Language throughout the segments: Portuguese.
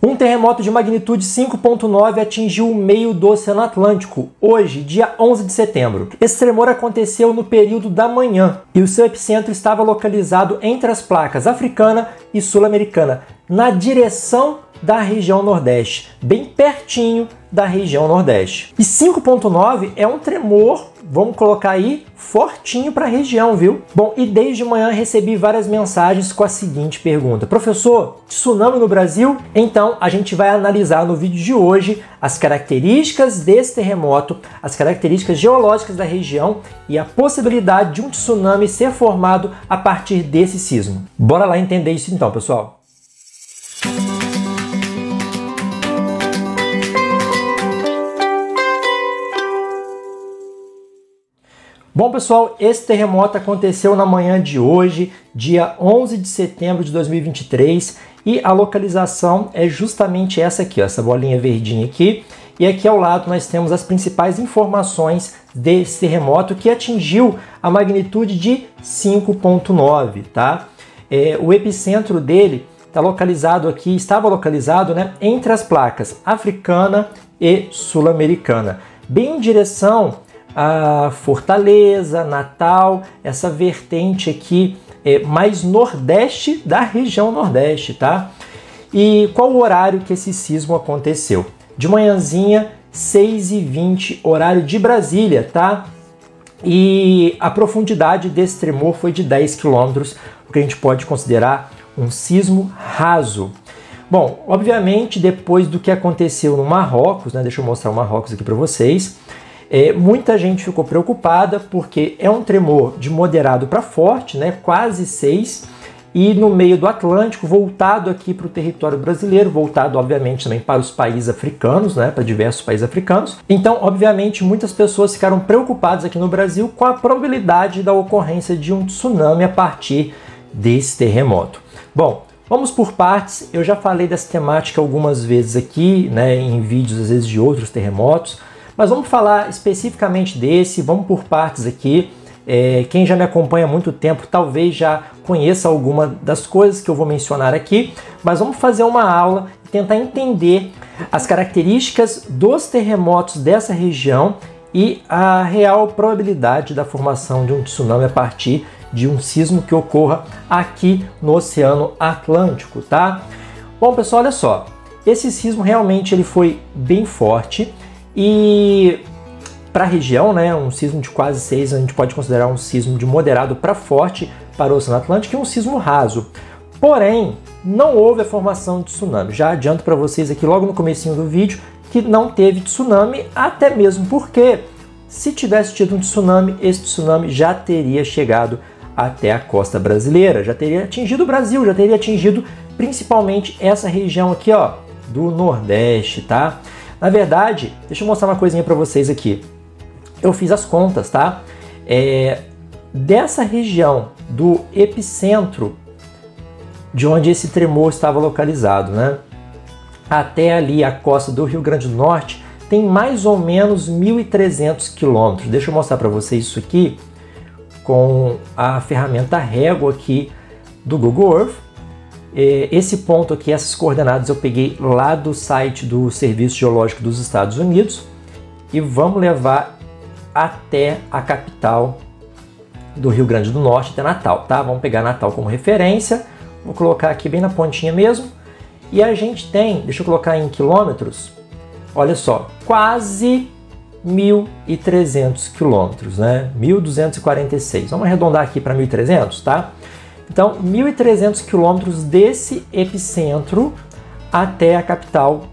Um terremoto de magnitude 5.9 atingiu o meio do Oceano Atlântico, hoje, dia 11 de setembro. Esse tremor aconteceu no período da manhã e o seu epicentro estava localizado entre as placas africana e sul-americana, na direção da região Nordeste, bem pertinho da região Nordeste. E 5.9 é um tremor, vamos colocar aí, fortinho para a região, viu? Bom, e desde manhã recebi várias mensagens com a seguinte pergunta: professor, tsunami no Brasil? Então a gente vai analisar no vídeo de hoje as características desse terremoto, as características geológicas da região e a possibilidade de um tsunami ser formado a partir desse sismo. Bora lá entender isso então, pessoal. Bom, pessoal, esse terremoto aconteceu na manhã de hoje, dia 11 de setembro de 2023, e a localização é justamente essa aqui, ó, essa bolinha verdinha aqui, e aqui ao lado nós temos as principais informações desse terremoto que atingiu a magnitude de 5.9, tá? O epicentro dele estava localizado, né, entre as placas africana e sul-americana, bem em direção a Fortaleza, Natal, essa vertente aqui mais nordeste da região Nordeste, tá? E qual o horário que esse sismo aconteceu? De manhãzinha, 6h20, horário de Brasília, tá? E a profundidade desse tremor foi de 10 km, o que a gente pode considerar um sismo raso. Bom, obviamente, depois do que aconteceu no Marrocos, né? Deixa eu mostrar o Marrocos aqui para vocês. Muita gente ficou preocupada porque é um tremor de moderado para forte, né, quase 6, e no meio do Atlântico, voltado aqui para o território brasileiro, voltado obviamente também para os países africanos, né, para diversos países africanos. Então, obviamente, muitas pessoas ficaram preocupadas aqui no Brasil com a probabilidade da ocorrência de um tsunami a partir desse terremoto. Bom, vamos por partes. Eu já falei dessa temática algumas vezes aqui, né, em vídeos às vezes de outros terremotos. Mas vamos falar especificamente desse, vamos por partes aqui. Quem já me acompanha há muito tempo talvez já conheça alguma das coisas que eu vou mencionar aqui, mas vamos fazer uma aula e tentar entender as características dos terremotos dessa região e a real probabilidade da formação de um tsunami a partir de um sismo que ocorra aqui no Oceano Atlântico, tá? Bom, pessoal, olha só, esse sismo realmente ele foi bem forte. E para a região, né, um sismo de quase 6, a gente pode considerar um sismo de moderado para forte para o Oceano Atlântico e um sismo raso. Porém, não houve a formação de tsunami. Já adianto para vocês aqui logo no comecinho do vídeo que não teve tsunami, até mesmo porque se tivesse tido um tsunami, esse tsunami já teria chegado até a costa brasileira, já teria atingido o Brasil, já teria atingido principalmente essa região aqui, ó, do Nordeste, tá? Na verdade, deixa eu mostrar uma coisinha para vocês aqui. Eu fiz as contas, tá? Dessa região do epicentro de onde esse tremor estava localizado, né, até ali a costa do Rio Grande do Norte, tem mais ou menos 1.300 quilômetros. Deixa eu mostrar para vocês isso aqui com a ferramenta régua aqui do Google Earth. Esse ponto aqui, essas coordenadas eu peguei lá do site do Serviço Geológico dos Estados Unidos e vamos levar até a capital do Rio Grande do Norte, até Natal, tá? Vamos pegar Natal como referência, vou colocar aqui bem na pontinha mesmo, e a gente tem, deixa eu colocar em quilômetros, olha só, quase 1.300 quilômetros, né? 1.246, vamos arredondar aqui para 1.300, tá? Então, 1.300 quilômetros desse epicentro até a capital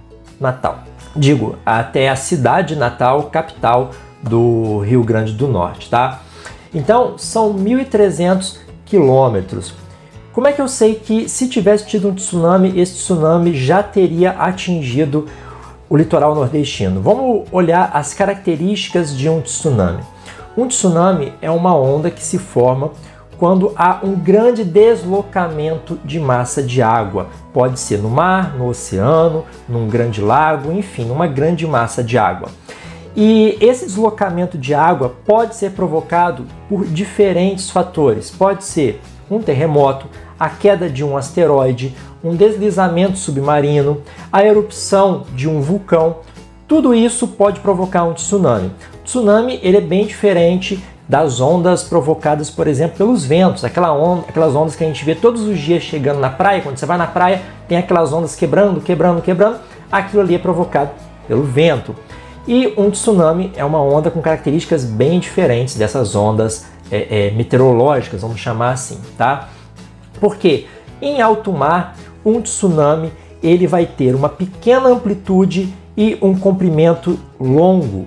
Natal. Digo, até a cidade Natal, capital do Rio Grande do Norte, tá? Então, são 1.300 quilômetros. Como é que eu sei que se tivesse tido um tsunami, esse tsunami já teria atingido o litoral nordestino? Vamos olhar as características de um tsunami. Um tsunami é uma onda que se forma quando há um grande deslocamento de massa de água. Pode ser no mar, no oceano, num grande lago, enfim, uma grande massa de água. E esse deslocamento de água pode ser provocado por diferentes fatores. Pode ser um terremoto, a queda de um asteroide, um deslizamento submarino, a erupção de um vulcão, tudo isso pode provocar um tsunami. O tsunami ele é bem diferente das ondas provocadas, por exemplo, pelos ventos, aquelas ondas que a gente vê todos os dias chegando na praia. Quando você vai na praia, tem aquelas ondas quebrando, aquilo ali é provocado pelo vento. E um tsunami é uma onda com características bem diferentes dessas ondas meteorológicas, vamos chamar assim, tá? Porque em alto mar, um tsunami ele vai ter uma pequena amplitude e um comprimento longo.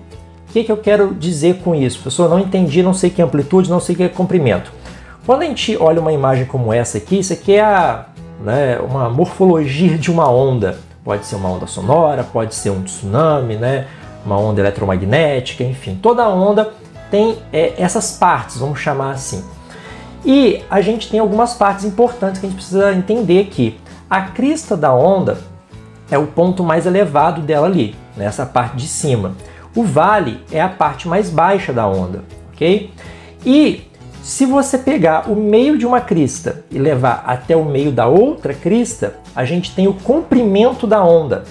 O que eu quero dizer com isso? Professor, não entendi, não sei o que é amplitude, não sei o que é comprimento. Quando a gente olha uma imagem como essa aqui, isso aqui é uma morfologia de uma onda. Pode ser uma onda sonora, pode ser um tsunami, uma onda eletromagnética, enfim. Toda onda tem essas partes, vamos chamar assim. E a gente tem algumas partes importantes que a gente precisa entender que a crista da onda é o ponto mais elevado dela ali, nessa parte de cima. O vale é a parte mais baixa da onda, ok? E se você pegar o meio de uma crista e levar até o meio da outra crista, a gente tem o comprimento da onda.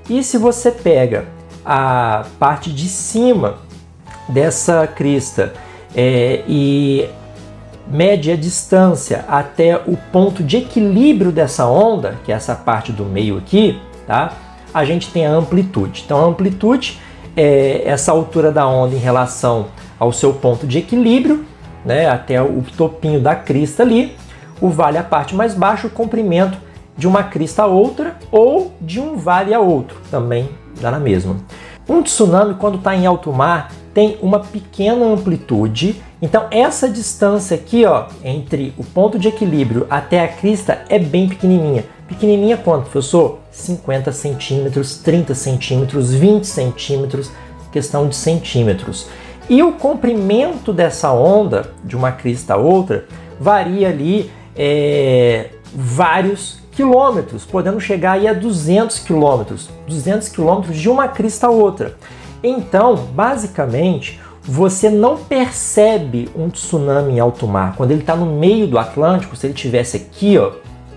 E se você pega a parte de cima dessa crista e mede a distância até o ponto de equilíbrio dessa onda, que é essa parte do meio aqui, tá? A gente tem a amplitude. Então a amplitude é essa altura da onda em relação ao seu ponto de equilíbrio, até o topinho da crista ali. O vale é a parte mais baixa, o comprimento de uma crista a outra ou de um vale a outro, também dá na mesma. Um tsunami, quando está em alto mar, tem uma pequena amplitude. Então essa distância aqui, ó, entre o ponto de equilíbrio até a crista é bem pequenininha. Pequenininha quanto, professor? 50 centímetros, 30 centímetros, 20 centímetros, questão de centímetros. E o comprimento dessa onda, de uma crista a outra, varia ali vários quilômetros, podendo chegar aí a 200 quilômetros. 200 quilômetros de uma crista a outra. Então, basicamente, você não percebe um tsunami em alto mar. Quando ele está no meio do Atlântico, se ele estivesse aqui, ó,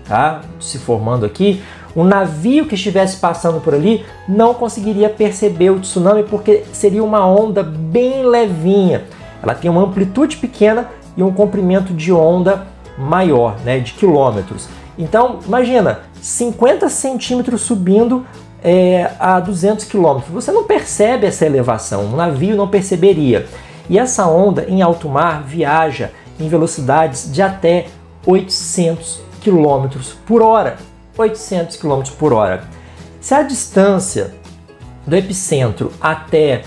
tá, se formando aqui, um navio que estivesse passando por ali não conseguiria perceber o tsunami porque seria uma onda bem levinha. Ela tem uma amplitude pequena e um comprimento de onda maior, de quilômetros. Então, imagina, 50 centímetros subindo a 200 quilômetros. Você não percebe essa elevação, um navio não perceberia. E essa onda em alto mar viaja em velocidades de até 800 km por hora. 800 km por hora. Se a distância do epicentro até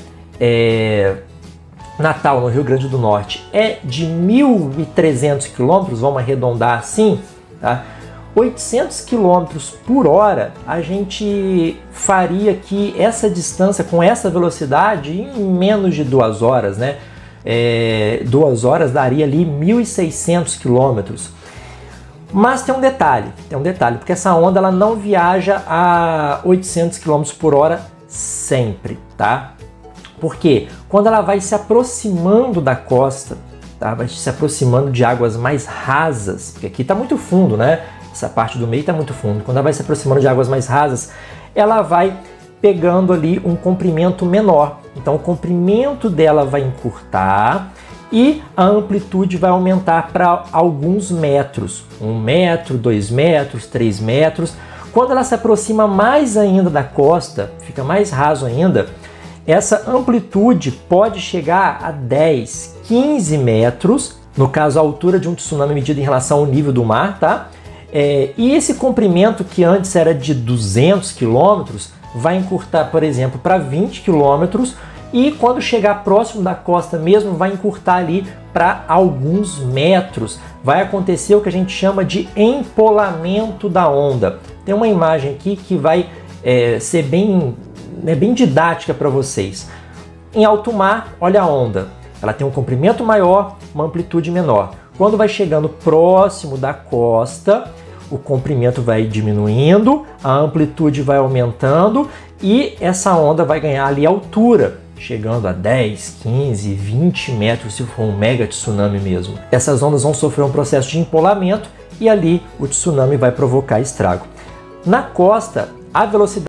Natal, no Rio Grande do Norte, é de 1.300 km, vamos arredondar assim, tá? 800 km por hora, a gente faria aqui essa distância com essa velocidade em menos de 2 horas, 2 horas daria ali 1.600 km. Mas tem um detalhe, porque essa onda ela não viaja a 800 km por hora sempre, tá? Porque quando ela vai se aproximando da costa, tá? Vai se aproximando de águas mais rasas, porque aqui está muito fundo, Essa parte do meio está muito fundo. Quando ela vai se aproximando de águas mais rasas, ela vai pegando ali um comprimento menor. Então o comprimento dela vai encurtar e a amplitude vai aumentar para alguns metros. 1 metro, 2 metros, 3 metros. Quando ela se aproxima mais ainda da costa, fica mais raso ainda, essa amplitude pode chegar a 10, 15 metros, no caso a altura de um tsunami medida em relação ao nível do mar, tá? E esse comprimento que antes era de 200 quilômetros vai encurtar, por exemplo, para 20 quilômetros e quando chegar próximo da costa mesmo vai encurtar ali para alguns metros. Vai acontecer o que a gente chama de empolamento da onda. Tem uma imagem aqui que vai ser bem didática para vocês. Em alto mar, olha a onda. Ela tem um comprimento maior, uma amplitude menor. Quando vai chegando próximo da costa, o comprimento vai diminuindo, a amplitude vai aumentando e essa onda vai ganhar ali altura. chegando a 10, 15, 20 metros se for um mega tsunami mesmo. Essas ondas vão sofrer um processo de empolamento e ali o tsunami vai provocar estrago. Na costa, a velocidade